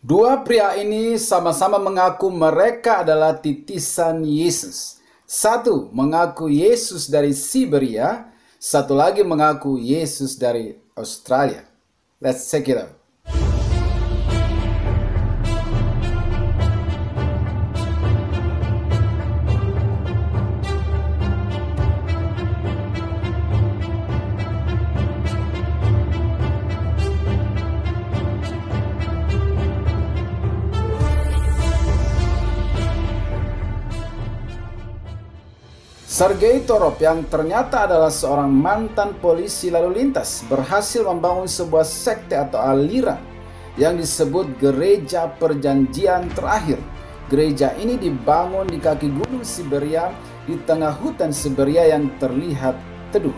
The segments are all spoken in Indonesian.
Dua pria ini sama-sama mengaku mereka adalah titisan Yesus. Satu mengaku Yesus dari Siberia, satu lagi mengaku Yesus dari Australia. Let's check it out. Sergei Torop yang ternyata adalah seorang mantan polisi lalu lintas berhasil membangun sebuah sekte atau aliran yang disebut Gereja Perjanjian Terakhir. Gereja ini dibangun di kaki gunung Siberia di tengah hutan Siberia yang terlihat teduh.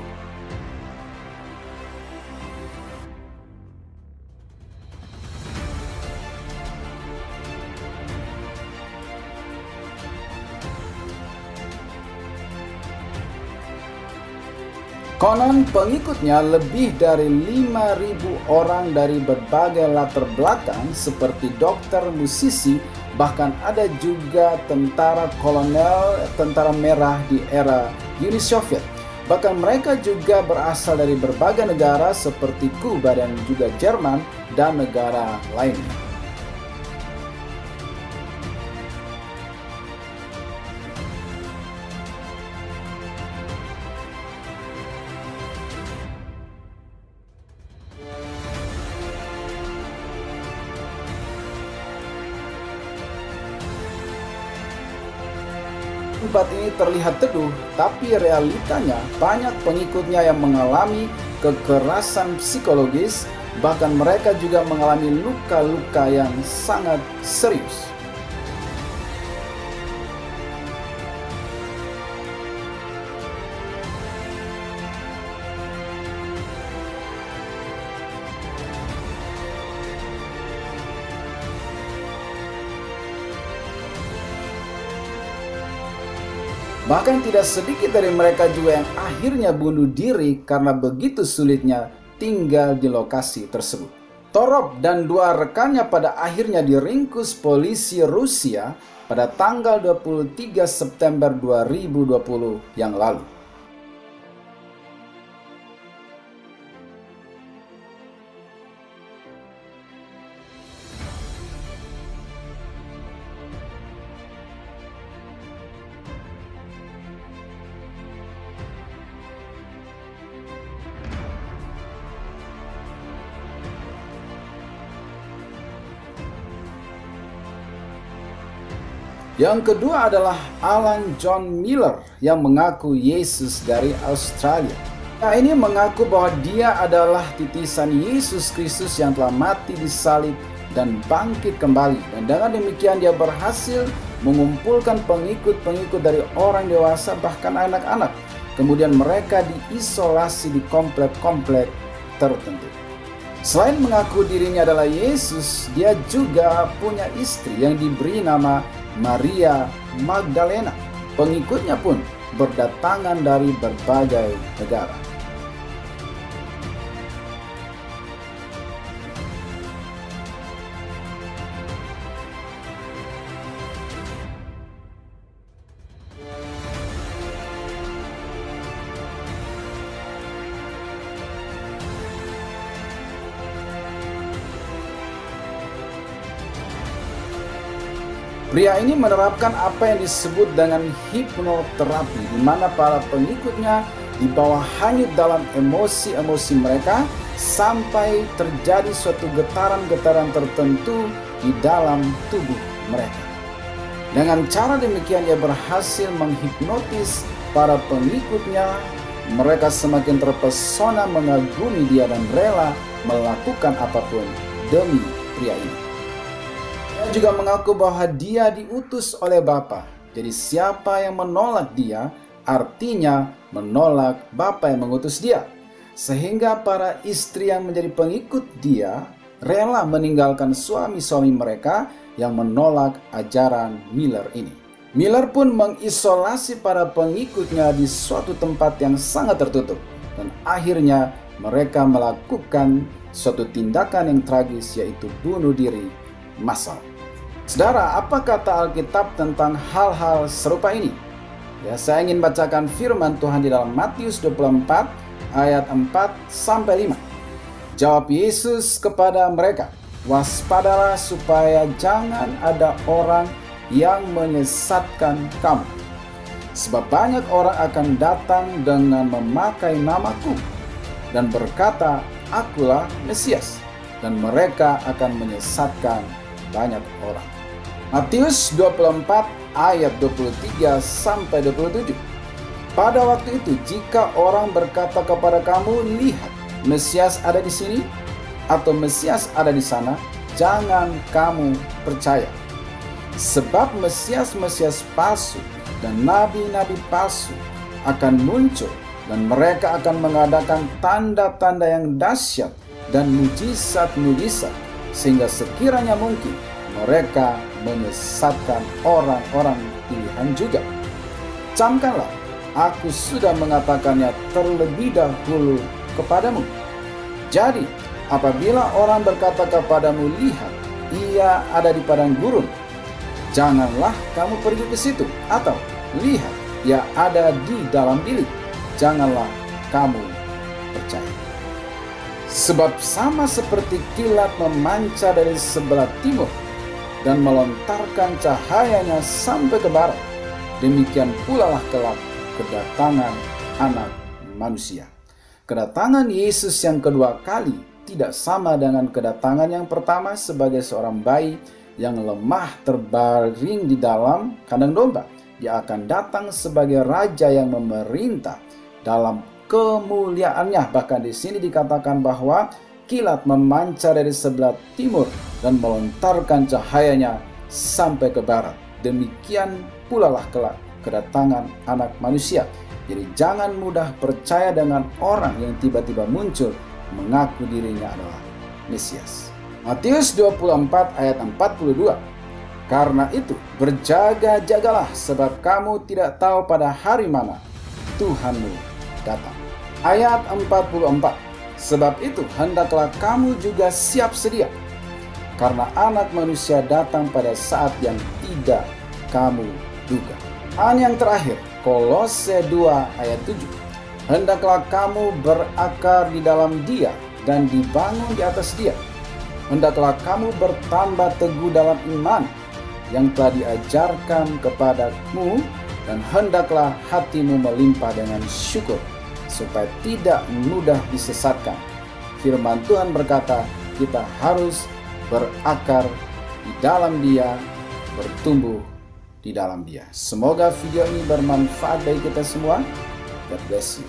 Konon pengikutnya lebih dari 5.000 orang dari berbagai latar belakang seperti dokter, musisi, bahkan ada juga tentara kolonel, tentara merah di era Uni Soviet. Bahkan mereka juga berasal dari berbagai negara seperti Kuba dan juga Jerman dan negara lainnya. Tempat ini terlihat teduh, tapi realitanya banyak pengikutnya yang mengalami kekerasan psikologis, bahkan mereka juga mengalami luka-luka yang sangat serius. Bahkan tidak sedikit dari mereka juga yang akhirnya bunuh diri karena begitu sulitnya tinggal di lokasi tersebut. Torop dan dua rekannya pada akhirnya diringkus polisi Rusia pada tanggal 23 September 2020 yang lalu. Yang kedua adalah Alan John Miller yang mengaku Yesus dari Australia. Nah, ini mengaku bahwa dia adalah titisan Yesus Kristus yang telah mati disalib dan bangkit kembali. Dan dengan demikian dia berhasil mengumpulkan pengikut-pengikut dari orang dewasa bahkan anak-anak. Kemudian mereka diisolasi di komplek-komplek tertentu. Selain mengaku dirinya adalah Yesus, dia juga punya istri yang diberi nama Maria Magdalena. Pengikutnya pun berdatangan dari berbagai negara. Pria ini menerapkan apa yang disebut dengan hipnoterapi, di mana para pengikutnya dibawa hanyut dalam emosi-emosi mereka sampai terjadi suatu getaran-getaran tertentu di dalam tubuh mereka. Dengan cara demikian ia berhasil menghipnotis para pengikutnya. Mereka semakin terpesona mengagumi dia dan rela melakukan apapun demi pria ini. Dia juga mengaku bahwa dia diutus oleh Bapa. Jadi siapa yang menolak dia, artinya menolak Bapa yang mengutus dia. Sehingga para istri yang menjadi pengikut dia rela meninggalkan suami-suami mereka yang menolak ajaran Miller ini. Miller pun mengisolasi para pengikutnya di suatu tempat yang sangat tertutup. Dan akhirnya mereka melakukan suatu tindakan yang tragis, yaitu bunuh diri massal. Saudara, apa kata Alkitab tentang hal-hal serupa ini? Ya, saya ingin bacakan firman Tuhan di dalam Matius 24 ayat 4-5. Jawab Yesus kepada mereka, "Waspadalah supaya jangan ada orang yang menyesatkan kamu. Sebab banyak orang akan datang dengan memakai namaku dan berkata, 'Akulah Mesias,' dan mereka akan menyesatkan banyak orang." Matius 24 ayat 23-27. Pada waktu itu, jika orang berkata kepada kamu, 'Lihat, Mesias ada di sini,' atau 'Mesias ada di sana,' jangan kamu percaya. Sebab Mesias-Mesias palsu dan nabi-nabi palsu akan muncul, dan mereka akan mengadakan tanda-tanda yang dahsyat dan mujizat-mujizat, sehingga sekiranya mungkin mereka menyesatkan orang-orang pilihan juga. Camkanlah, aku sudah mengatakannya terlebih dahulu kepadamu. Jadi, apabila orang berkata kepadamu, 'Lihat, ia ada di padang gurun,' janganlah kamu pergi ke situ, atau 'Lihat, ia ada di dalam bilik,' janganlah kamu percaya. Sebab sama seperti kilat memancar dari sebelah timur dan melontarkan cahayanya sampai ke barat, demikian pula lah kelak kedatangan Anak Manusia." Kedatangan Yesus yang kedua kali tidak sama dengan kedatangan yang pertama sebagai seorang bayi yang lemah terbaring di dalam kandang domba. Dia akan datang sebagai raja yang memerintah dalam kemuliaannya. Bahkan di sini dikatakan bahwa kilat memancar dari sebelah timur dan melontarkan cahayanya sampai ke barat. Demikian pula lah kelak kedatangan Anak Manusia. Jadi jangan mudah percaya dengan orang yang tiba-tiba muncul mengaku dirinya adalah Mesias. Matius 24 ayat 42. Karena itu berjaga-jagalah, sebab kamu tidak tahu pada hari mana Tuhanmu datang. Ayat 44. Sebab itu hendaklah kamu juga siap sedia, karena Anak Manusia datang pada saat yang tidak kamu duga. Yang terakhir, Kolose 2 ayat 7. Hendaklah kamu berakar di dalam Dia dan dibangun di atas Dia. Hendaklah kamu bertambah teguh dalam iman yang telah diajarkan kepadamu, dan hendaklah hatimu melimpah dengan syukur, supaya tidak mudah disesatkan. Firman Tuhan berkata, kita harus berakar di dalam Dia, bertumbuh di dalam Dia. Semoga video ini bermanfaat bagi kita semua. God bless you.